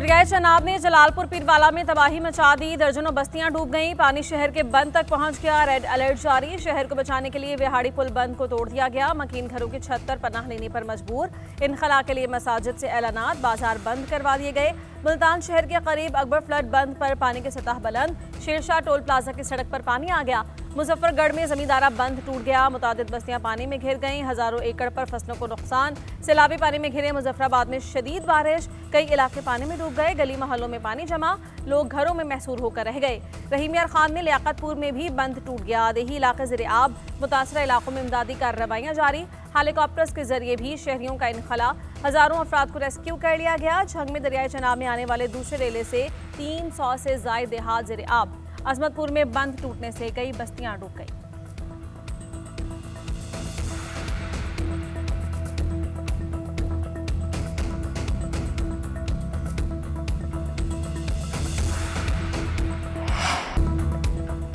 दरियाए चनाब ने जलालपुर पीरवाला में तबाही मचा दी। दर्जनों बस्तियां डूब गईं। पानी शहर के बंद तक पहुंच गया। रेड अलर्ट जारी। शहर को बचाने के लिए विहाड़ी पुल बंद को तोड़ दिया गया। मकीन घरों की छत पर पनाह लेने पर मजबूर। इनखला के लिए मसाजिद से ऐलानात। बाजार बंद करवा दिए गए। मुल्तान शहर के करीब अकबर फ्लड बंद पर पानी की सतह बुलंद। शेरशाह टोल प्लाजा की सड़क पर पानी आ गया। मुजफ्फरगढ़ में जमींदारा बंद टूट गया। मुतादिद बस्तियां पानी में घिर गईं। हजारों एकड़ पर फसलों को नुकसान। सैलाबी पानी में घिरे मुजफ्फराबाद में शदीद बारिश। कई इलाके पानी में डूब गए। गली मोहल्लों में पानी जमा। लोग घरों में महसूर होकर रह गए। रहीम यार खान में लियाकतपुर में भी बंद टूट गया। देही इलाके ज़ेर-ए-आब। मुतासरा इलाकों में इमदादी कार्रवाइयां जारी। हेलीकॉप्टर्स के जरिए भी शहरियों का इनखला। हजारों अफराद को रेस्क्यू कर लिया गया। झंग में दरियाए चनाब में आने वाले दूसरे रेले से 300 से जायद देहात ज़ेर-ए-आब। अजमतपुर में बंद टूटने से कई बस्तियां डूब गई।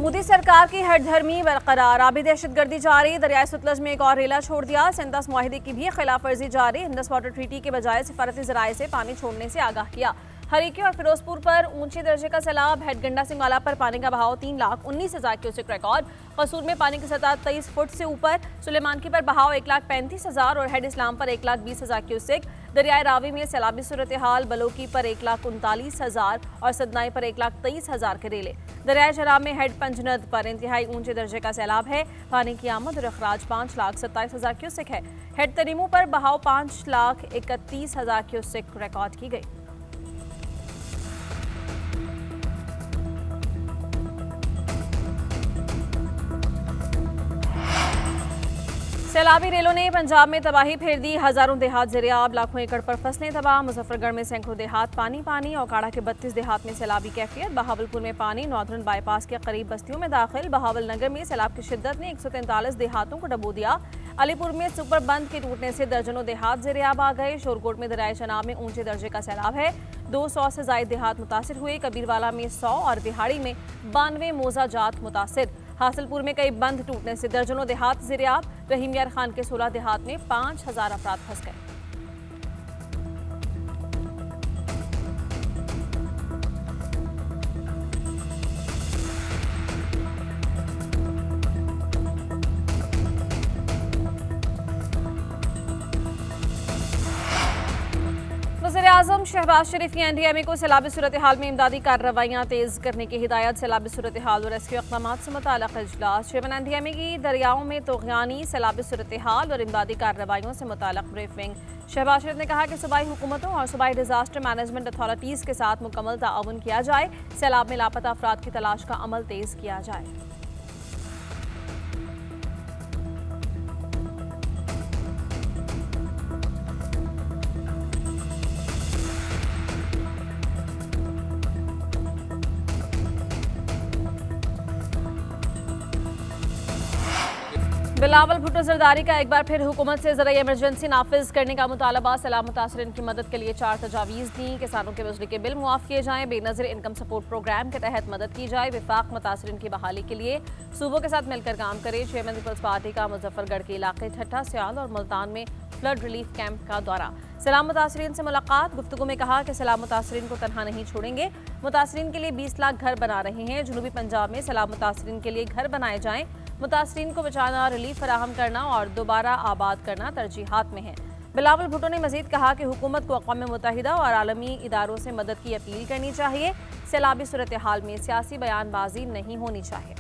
मोदी सरकार की हठधर्मी बरकरार। आबी दहशतगर्दी जारी। दरियाए सतलज में एक और रेला छोड़ दिया। सिंदस मुआहिदे की भी खिलाफ वर्जी जारी। इंडस वाटर ट्रीटी के बजाय सिफारती जराये से पानी छोड़ने से आगाह किया। हरीके और फिरोजपुर पर ऊंचे दर्जे का सैलाब। हेड गंडा सिंगाला पर पानी का बहाव 3,19,000 क्यूसेक रिकॉर्ड। कसूर में पानी की सतह 23 फुट से ऊपर। सुलेमानकी पर बहाव 1,35,000 और हेड इस्लाम पर 1,20,000 क्यूसेक। दरियाए रावी में सैलाबी सूरत हाल। बलोकी पर 1,39,000 और सदनाई पर 1,23,000 के रेले। दरियाए शराब में हेड पंजनद पर इंतहाई ऊंचे दर्जे का सैलाब है। पानी की आमद और अखराज 5,27,000 क्यूसेक है। हेड तरीमू पर बहाव 5,31,000 क्यूसेक रिकॉर्ड की गई। सैलाबी रेलों ने पंजाब में तबाही फेर दी। हजारों देहात ज़ेर-ए-आब। लाखों एकड़ पर फसलें तबाह। मुजफ्फरगढ़ में सैकड़ों देहात पानी पानी। औकाड़ा के 32 देहात में सैलाबी कैफियत। बहावलपुर में पानी। नॉर्दर्न बाईपास के करीब बस्तियों में दाखिल। बहावल नगर में सैलाब की शिद्दत ने 143 देहातों को डबो दिया। अलीपुर में सुपर बंद के टूटने से दर्जनों देहात ज़ेर-ए-आब आ गए। शोरकोट में दरियाए चनाब में ऊंचे दर्जे का सैलाब है। 200 से जायद देहात मुतासिर हुए। कबीरवाला में 100 और बिहाड़ी में 92 मोजा जात मुतासिर। हासिलपुर में कई बंद टूटने से दर्जनों देहात ज़ेर-ए-आब। रहीम यार खान के 16 देहात में 5,000 अफराद फंस गए। वज़ीर-ए-आज़म शहबाज शरीफ की एनडीएमए को सैलाबी सूरत हाल में इमदादी कार्रवाइयाँ तेज़ करने की हिदायत। सैलाबी सूरत हाल और रेस्क्यू इक़दामात से मुताल्लिक़ इजलास। चेयरमैन एनडीएमए की दरियाओं में तोग़यानी, सैलाबी सूरत हाल और इमदादी कार्रवाइयों से मुताल्लिक़ ब्रीफिंग। शहबाज शरीफ ने कहा कि सूबाई हुकूमतों और सूबाई डिजास्टर मैनेजमेंट अथॉरिटीज़ के साथ मुकम्मल ताअवुन किया जाए। सैलाब में लापता अफराद की तलाश का अमल तेज़ किया जाए। बिलावल भुट्टो जरदारी का एक बार फिर हुकूमत से ज़राए इमरजेंसी नाफिज करने का मुतालबा। सैलाब मुतासरीन की मदद के लिए 4 तजावीज़ दी। किसानों के बिजली के बिल मुआफ़ किए जाएँ। बेनज़ीर इनकम सपोर्ट प्रोग्राम के तहत मदद की जाए। विफाक मुतासरीन की बहाली के लिए सूबों के साथ मिलकर काम करे। चेयरमैन पीपल्स पार्टी का मुजफ्फरगढ़ के इलाके ठट्ठा, सियाल और मुल्तान में फ्लड रिलीफ कैंप का दौरा। सैलाब मुतासरीन से मुलाकात। गुफ्तगू में कहा कि सैलाब मुतासरीन को तनहा नहीं छोड़ेंगे। मुतासरीन के लिए 20 लाख घर बना रहे हैं। जनूबी पंजाब में सैलाब मुतासरीन के लिए घर बनाए जाएँ। मुतासरीन को बचाना, रिलीफ फराहम करना और दोबारा आबाद करना तरजीहात में है। बिलावल भुट्टो ने मजीद कहा कि हुकूमत को अक़वाम मुत्तहिदा और आलमी इदारों से मदद की अपील करनी चाहिए। सैलाबी सूरत हाल में सियासी बयानबाजी नहीं होनी चाहिए।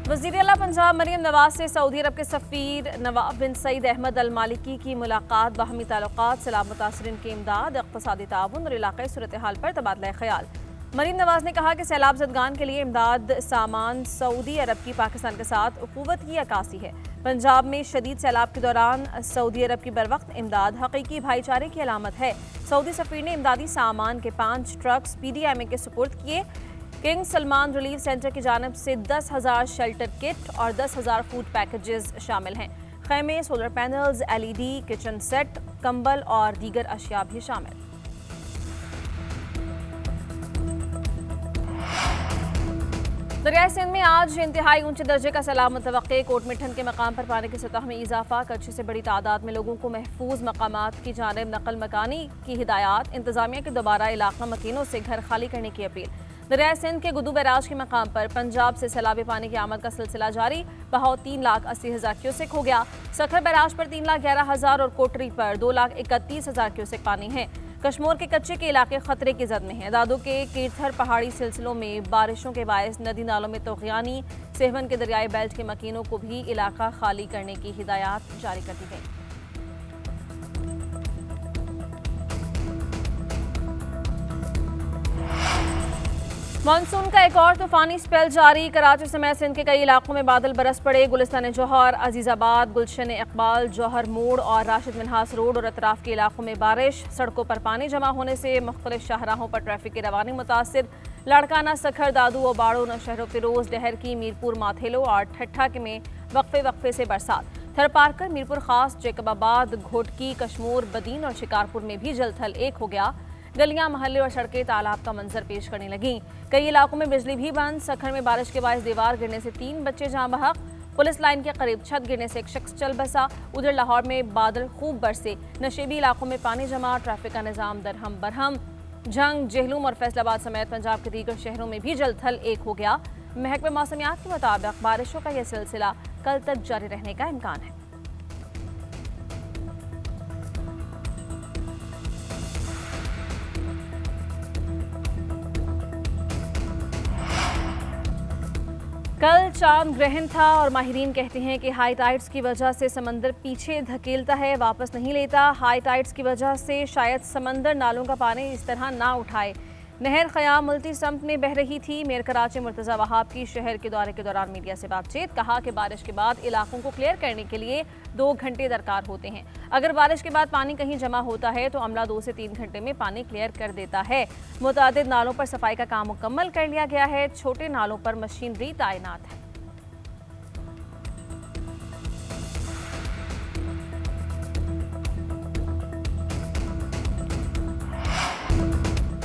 वज़ीर-ए-आला पंजाब मरियम नवाज से सऊदी अरब के सफ़ीर नवाब बिन सईद अहमद अल मालिकी की मुलाकात। बाहमी ताल्लुकात, सैलाब मुतासरीन की इमदाद, इक़्तिसादी ताउन और इलाक़ाई सूरत हाल पर तबादला ख़याल। मरियम नवाज ने कहा कि सैलाब ज़दगान के लिए इमदाद सामान सऊदी अरब की पाकिस्तान के साथ उख़ुवत की अक्कासी है। पंजाब में शदीद सैलाब के दौरान सऊदी अरब की बरवक्त इमदाद हकीकी भाईचारे की अलामत है। सऊदी सफ़ीर ने इमदादी सामान के 5 ट्रक्स PDMA के सुपुर्द किए। किंग सलमान रिलीफ सेंटर की जानिब से 10,000 शेल्टर किट और 10,000 फूड पैकेजेस शामिल हैं। खैमे, solar panels, LED, kitchen set, कंबल और दीगर अशिया भी शामिल। दरियाए सिंध में आज इंतहाई ऊंचे दर्जे का सैलाब मुतवक्के। कोट मिठन के मकाम पर पानी की सतह में इजाफा। कच्ची से बड़ी तादाद में लोगों को महफूज मकामात की जानिब नकल मकानी की हिदायत। इंतजामिया की दोबारा इलाका मकीनों से घर खाली करने की अपील। दरियाए सिंध के गुदू बैराज के मकाम पर पंजाब से सैलाबी पानी की आमद का सिलसिला जारी। बहाव 3,80,000 क्यूसेक हो गया। सखर बैराज पर 3,11,000 और कोटरी पर 2,31,000 क्यूसेक पानी है। कश्मीर के कच्चे के इलाके खतरे की जद में हैं। दादो के कीर्थर पहाड़ी सिलसिलों में बारिशों के बायस नदी नालों में तोग़यानी। सेहवन के दरियाई बेल्ट के मकीनों को भी इलाका खाली करने की हिदायत जारी कर दी गई। मानसून का एक और तूफानी स्पेल जारी। कराची समेत सिंध के कई इलाकों में बादल बरस पड़े। गुलिस्तान जौहर, अजीजाबाद, गुलशन इकबाल, जौहर मोड़ और राशिद मिन्हास रोड और अतराफ के इलाकों में बारिश। सड़कों पर पानी जमा होने से मुख्तलिफ शाहराहों पर ट्रैफिक की रवानी मुतासिर। लाड़काना, सखर, दादू और बाड़ो, नौशहर, फिरोज, डहर की, मीरपुर, माथेलो और ठट्ठा के में वक्फे से बरसात। थरपारकर, मीरपुर खास, जैकबाबाद, घोटकी, कश्मीर, बदीन और शिकारपुर में भी जलथल एक हो गया। गलियां, महल्ले और सड़कें तालाब का मंजर पेश करने लगीं। कई इलाकों में बिजली भी बंद। सखर में बारिश के बायस दीवार गिरने से 3 बच्चे जाँ बहक। पुलिस लाइन के करीब छत गिरने से एक शख्स चल बसा। उधर लाहौर में बादल खूब बरसे। नशेबी इलाकों में पानी जमा। ट्रैफिक का निज़ाम दरहम बरहम। जंग, जेहलूम और फैसलाबाद समेत पंजाब के दीगर शहरों में भी जलथल एक हो गया। महकमे मौसमियात के मुताबिक बारिशों का यह सिलसिला कल तक जारी रहने का इम्कान है। कल चांद ग्रहण था और माहिरीन कहते हैं कि हाई टाइड्स की वजह से समंदर पीछे धकेलता है, वापस नहीं लेता। हाई टाइड्स की वजह से शायद समंदर नालों का पानी इस तरह ना उठाए। नहर ख़याम मुल्ती समत में बह रही थी। मेयर कराची मुर्तज़ा वहाब की शहर के दौरे के दौरान मीडिया से बातचीत। कहा कि बारिश के बाद इलाकों को क्लियर करने के लिए 2 घंटे दरकार होते हैं। अगर बारिश के बाद पानी कहीं जमा होता है तो अमला 2 से 3 घंटे में पानी क्लियर कर देता है। मुतादिद नालों पर सफाई का काम मुकम्मल कर लिया गया है। छोटे नालों पर मशीनरी तैनात है।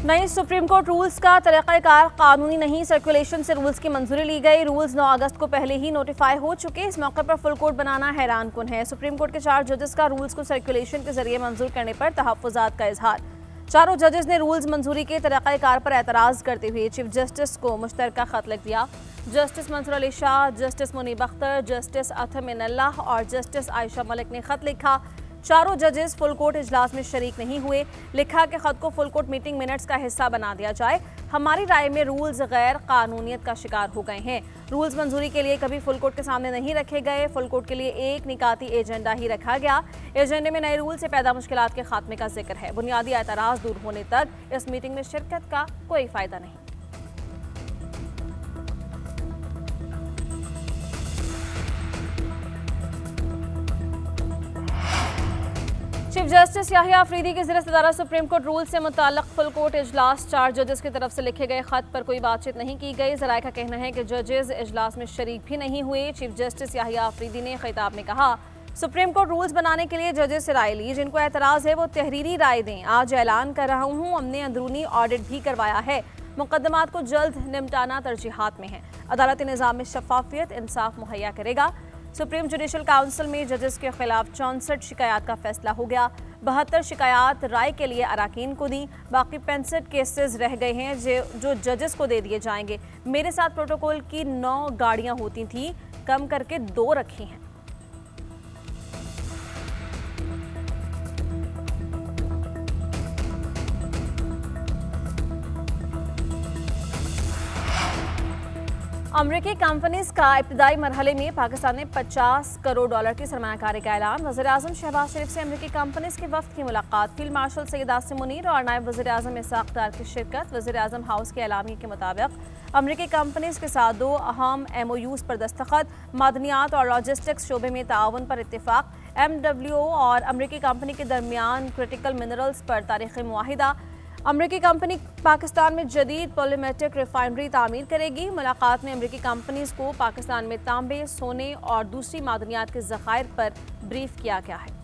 नए सुप्रीम कोर्ट रूल्स का तरीक़ाकार कानूनी नहीं। सर्कुलेशन से रूल्स की मंजूरी ली गई। रूल्स 9 अगस्त को पहले ही नोटिफाई हो चुके। इस मौके पर फुल कोर्ट बनाना हैरान कुन है। सुप्रीम कोर्ट के 4 जजेस का रूल्स को सर्कुलेशन के जरिए मंजूर करने पर तहफ़्फ़ुज़ात का इजहार। चारों जजेस ने रूल्स मंजूरी के तरीक़ाकार पर एतराज़ करते हुए चीफ जस्टिस को मुश्तरका खत लिख दिया। Justice Mansoor Ali Shah, justice Munib Akhtar, justice Athar Minallah और जस्टिस आयशा मलिक ने खत लिखा। चारों जजेस फुल कोर्ट इजलास में शरीक नहीं हुए। लिखा कि खत को फुल कोर्ट मीटिंग मिनट्स का हिस्सा बना दिया जाए। हमारी राय में रूल्स गैर कानूनियत का शिकार हो गए हैं। रूल्स मंजूरी के लिए कभी फुल कोर्ट के सामने नहीं रखे गए। फुल कोर्ट के लिए एक निकाती एजेंडा ही रखा गया। एजेंडे में नए रूल से पैदा मुश्किलात के खात्मे का जिक्र है। बुनियादी एतराज़ दूर होने तक इस मीटिंग में शिरकत का कोई फायदा नहीं। चीफ जस्टिस याहिया अफरीदी के ज़रिए सदारत सुप्रीम कोर्ट रूल से मुताल्लिक़ फुल कोर्ट इजलास 4 जजेस की तरफ से लिखे गए खत पर कोई बातचीत नहीं की गई। ज़राए का कहना है कि जजेस इजलास में शरीक भी नहीं हुए। चीफ जस्टिस याहिया अफरीदी ने खिताब में कहा, सुप्रीम कोर्ट रूल्स बनाने के लिए जजेस से राय ली। जिनको एतराज़ है वो तहरीरी राय दें। आज ऐलान कर रहा हूँ, हमने अंदरूनी ऑडिट भी करवाया है। मुकदमात को जल्द निपटाना तरजीहात में है। अदालती निज़ाम में शफाफियत, इंसाफ मुहैया करेगा। सुप्रीम जुडिशल काउंसिल में जजेस के खिलाफ 64 शिकायत का फैसला हो गया। 72 शिकायत राय के लिए अराकीन को दी। बाकी 65 केसेस रह गए हैं जो जजेस को दे दिए जाएंगे। मेरे साथ प्रोटोकॉल की 9 गाड़ियां होती थी, कम करके 2 रखी हैं। अमरीकी कंपनीज का इब्तदाई मरहले में पाकिस्तान में $50 करोड़ की सरमायाकारी का ऐलान। वज़ीर-ए-आज़म शहबाज शरीफ से अमरीकी कंपनीज के वफ्द की मुलाकात। फील्ड मार्शल सैयद आसिम मुनीर और नायब वज़ीर-ए-आज़म इसाक़ डार की शिरकत। वज़ीर-ए-आज़म हाउस के एलामिया के मुताबिक अमरीकी कंपनीज के साथ 2 अहम MOUs पर दस्तखत। मादनियात और लॉजिस्टिक्स शोबे में ताउन पर इत्तेफाक। MWO और अमरीकी कंपनी के दरमियान क्रिटिकल मिनरल्स पर तारीख़ी मुआहिदा। अमरीकी कंपनी पाकिस्तान में जदीद पॉलीमेटिक रिफाइनरी तामीर करेगी। मुलाकात में अमरीकी कंपनीज को पाकिस्तान में तांबे, सोने और दूसरी मादनियात के ज़खायर पर ब्रीफ किया गया है।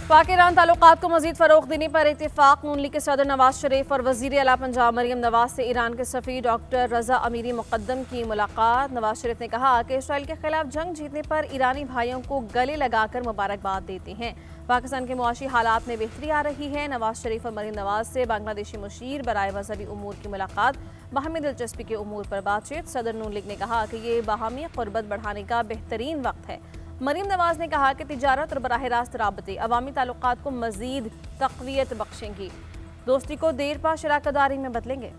पाक ईरान ताल्लुकात को मजीद फरोग देने पर इत्तेफाक। नून लीग के सदर नवाज शरीफ और वजीर आला पंजाब मरियम नवाज से ईरान के सफ़ीर डॉक्टर रजा अमीरी मुक़द्दम की मुलाकात। नवाज शरीफ ने कहा कि इसराइल के खिलाफ जंग जीतने पर ईरानी भाइयों को गले लगाकर मुबारकबाद देते हैं। पाकिस्तान के मुआशी हालात में बेहतरी आ रही है। नवाज शरीफ और मरियम नवाज से बांग्लादेशी मुशीर बराए मजहबी उमूर की मुलाकात, बाहमी दिलचस्पी के उमूर पर बातचीत। सदर नून लीग ने कहा कि ये बाहमी क़ुर्बत बढ़ाने का बेहतरीन वक्त है। मरियम नवाज ने कहा कि तिजारत और बराह रास्त राबते अवामी ताल्लुकात को मजीद तक़वियत बख्शेंगी, दोस्ती को देर पा शराकतदारी में बदलेंगे।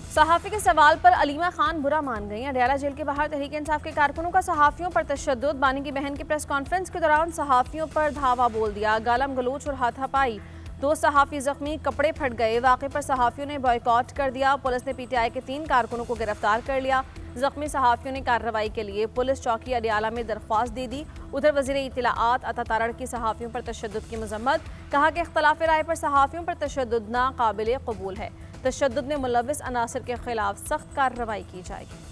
सहाफ़ी के सवाल पर अलीमा खान बुरा मान गई। अडयाला जेल के बाहर तहरीक इंसाफ के कारकुनों का सहाफ़ियों पर तशद्दुद। बानी की बहन की प्रेस कॉन्फ्रेंस के दौरान सहाफ़ियों पर धावा बोल दिया, गालम गलोच और हाथापाई। 2 सहाफ़ी जख्मी, कपड़े फट गए। वाक़े पर सहाफ़ियों ने बॉयकॉट कर दिया। पुलिस ने PTI के 3 कारकुनों को गिरफ्तार कर लिया। जख्मी सहाफ़ियों ने कार्रवाई के लिए पुलिस चौकी अडयाला में दरख्वास्त दे दी। उधर वज़ीर इत्तलाआत अता तारड़ की सहाफ़ियों पर तशद्दुद की मजम्मत। कहा कि इख्तलाफ राय पर सहाफ़ियों पर तशद्दुद नाक़ाबिल कबूल है। तशद्दुद में मुलव्विस अनासर के खिलाफ सख्त कार्रवाई की जाएगी।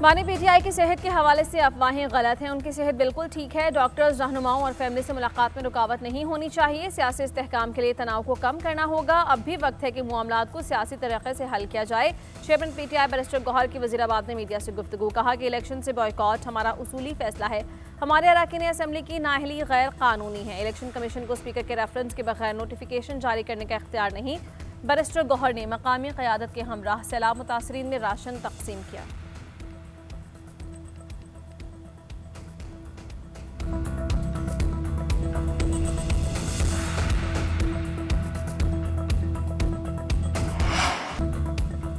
बानी PTI की सेहत के हवाले से अफवाहें गलत हैं। उनकी सेहत बिल्कुल ठीक है। डॉक्टर्स, रहनुमाओं और फैमिली से मुलाकात में रुकावट नहीं होनी चाहिए। सियासी इस्तेहकाम के लिए तनाव को कम करना होगा। अब भी वक्त है कि मामलात को सियासी तरीके से हल किया जाए। चेयरमैन PTI बैरिस्टर गौहर की वजीराबाद में मीडिया से गुफ्तगू। कहा कि इलेक्शन से बॉयकॉट हमारा उसूली फैसला है। हमारे अरकान असम्बली की नाअहली गैर कानूनी है। इलेक्शन कमीशन को स्पीकर के रेफरेंस के बगैर नोटिफिकेशन जारी करने का इख्तियार नहीं। बैरिस्टर गौहर ने मकामी क़यादत के हमराह सैलाब मुतासरीन में राशन तकसीम किया।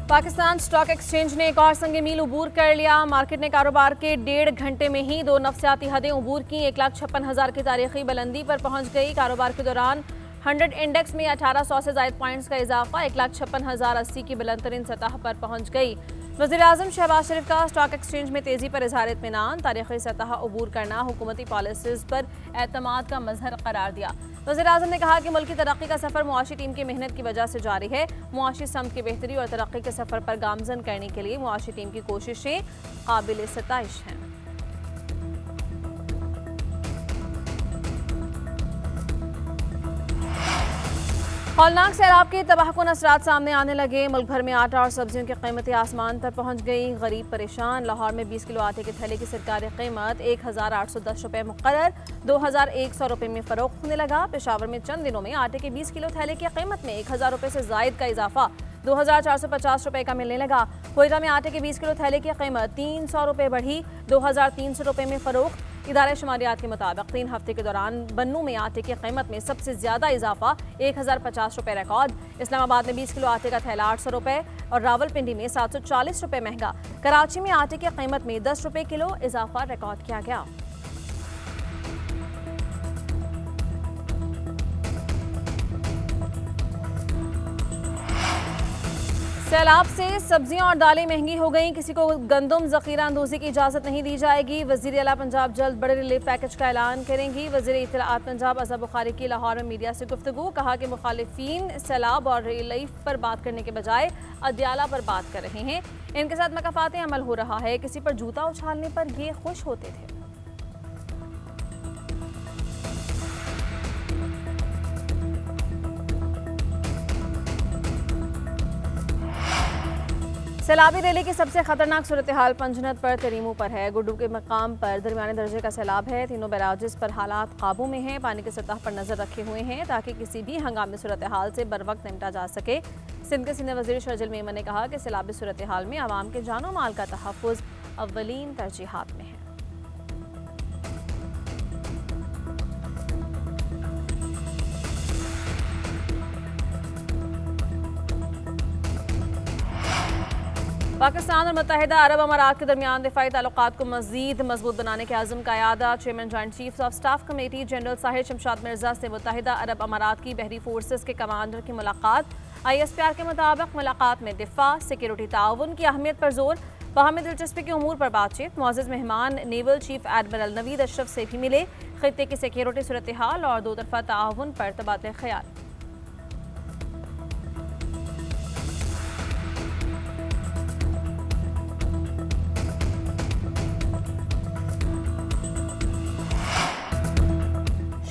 पाकिस्तान स्टॉक एक्सचेंज ने एक और संग मील अबूर कर लिया। मार्केट ने कारोबार के 1.5 घंटे में ही 2 नफसियाती हदें अबूर की। 1,56,000 की तारीखी बुलंदी पर पहुंच गई। कारोबार के दौरान 100 इंडेक्स में 1800 से ज़ायद पॉइंट्स का इजाफा 1,56,080 की बुलंद तरीन सतह पर पहुंच गई। वज़ीर-ए-आज़म शहबाज शरीफ का स्टॉक एक्सचेंज में तेजी पर इज़हार इत्मीनान। तारीखी सतह अबूर करना हुकूमती पॉलिसीज़ पर एतमाद का मजहर करार दिया। वज़ीर-ए-आज़म ने कहा कि मुल्क की तरक्की का सफ़र मुआशी टीम की मेहनत की वजह से जारी है। मुआशी समत की बेहतरी और तरक्की के सफ़र पर गामजन करने के लिए मुआशी टीम की कोशिशें काबिल सताइश हैं। हौलनाक सैलाब के तबाहकुन असरात सामने आने लगे। मुल्क भर में आटा और सब्जियों की कीमतें आसमान पर पहुंच गई। गरीब परेशान। लाहौर में 20 किलो आटे के थैले की सरकारी कीमत 1,810 रुपये मुकर्रर 2,100 रुपये में फरोख्त होने लगा। पेशावर में चंद दिनों में आटे के 20 किलो थैले की कीमत में 1,000 रुपये से जायद का इजाफा 2,450 रुपये का मिलने लगा। कोयटा में आटे के 20 किलो थैले की कीमत 300 रुपये बढ़ी 2,300 रुपये में फरोख्त। इदारे शुमारियात के मुताबिक 3 हफ्ते के दौरान बन्नू में आटे की कीमत में सबसे ज्यादा इजाफा 1,050 रुपये रिकॉर्ड। इस्लामाबाद में 20 किलो आटे का थैला 800 रुपये और रावलपिंडी में 740 रुपये महंगा। कराची में आटे की कीमत में 10 रुपये किलो इजाफा रिकॉर्ड किया गया। सैलाब से सब्जियां और दालें महंगी हो गई। किसी को गंदम जखीरा अंदोजी की इजाज़त नहीं दी जाएगी। वज़ीर आला पंजाब जल्द बड़े रिलीफ पैकेज का ऐलान करेंगी। वज़ीर इत्तलाआत पंजाब अज़ा बुखारी की लाहौर में मीडिया से गुफ्तगू। कहा कि मुखालिफिन सैलाब और रिलीफ पर बात करने के बजाय अदयाला पर बात कर रहे हैं। इनके साथ मकाफात अमल हो रहा है। किसी पर जूता उछालने पर ये खुश होते थे। सैलाबी रैली की सबसे खतरनाक सूरत हाल पंजनत पर तरीमू पर है। गुड्डू के मकाम पर दरमियाने दर्जे का सैलाब है। तीनों बैराजेस पर हालात काबू में हैं। पानी की सतह पर नजर रखे हुए हैं ताकि किसी भी हंगामी सूरत हाल से बर वक्त निपटा जा सके। सिंध के सीनियर वज़ीर शर्जिल मेमन ने कहा कि सैलाबी सूरत हाल में आवाम के जानो माल का तहफ़्फ़ुज़ अव्वलीन तरजीहात में है। पाकिस्तान और मुत्तहिदा अरब अमारात के दरमियान दिफाई ताल्लुकात को मज़ीद मजबूत बनाने के आज़म का यादा। Chairman joint chiefs of staff committee general Sahir Shamshad Mirza से मुत्तहिदा अरब अमारात की बहरी फोर्सेस के कमांडर की मुलाकात। ISPR के मुताबिक मुलाकात में दिफा सिक्योरिटी ताउन की अहमियत पर जोर। बाहमी दिलचस्पी के उमूर पर बातचीत। मुअज़्ज़ज़ मेहमान naval chief admiral Naveed Ashraf से भी मिले। खित्ते की सिक्योरिटी सूरत हाल और दो तरफा ताउन पर तबादला ख्याल।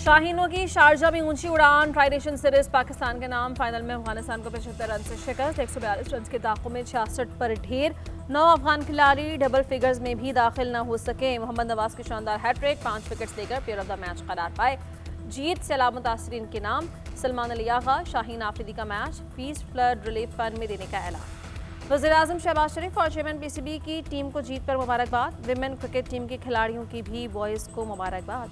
शाहीनों की शारजा में ऊंची उड़ान। ट्राई नेशन सीरीज पाकिस्तान के नाम। फाइनल में अफगानिस्तान को 75 रन से शिकस्त। 142 रन के दाखों में 66 पर ढेर। 9 अफगान खिलाड़ी डबल फिगर्स में भी दाखिल न हो सके। मोहम्मद नवाज की शानदार हैट्रिक, 5 विकेट्स देकर प्लेयर ऑफ द मैच करार पाए। जीत सैलाब मुतासरीन के नाम। सलमान अली आगा, शाहीन आफरीदी का match fees flood relief fund में देने का ऐलान। वज़ीर-ए-आज़म शहबाज शरीफ और चेयरमैन पीसीबी की टीम को जीत पर मुबारकबाद। विमेन क्रिकेट टीम के खिलाड़ियों की भी बॉयज़ को मुबारकबाद।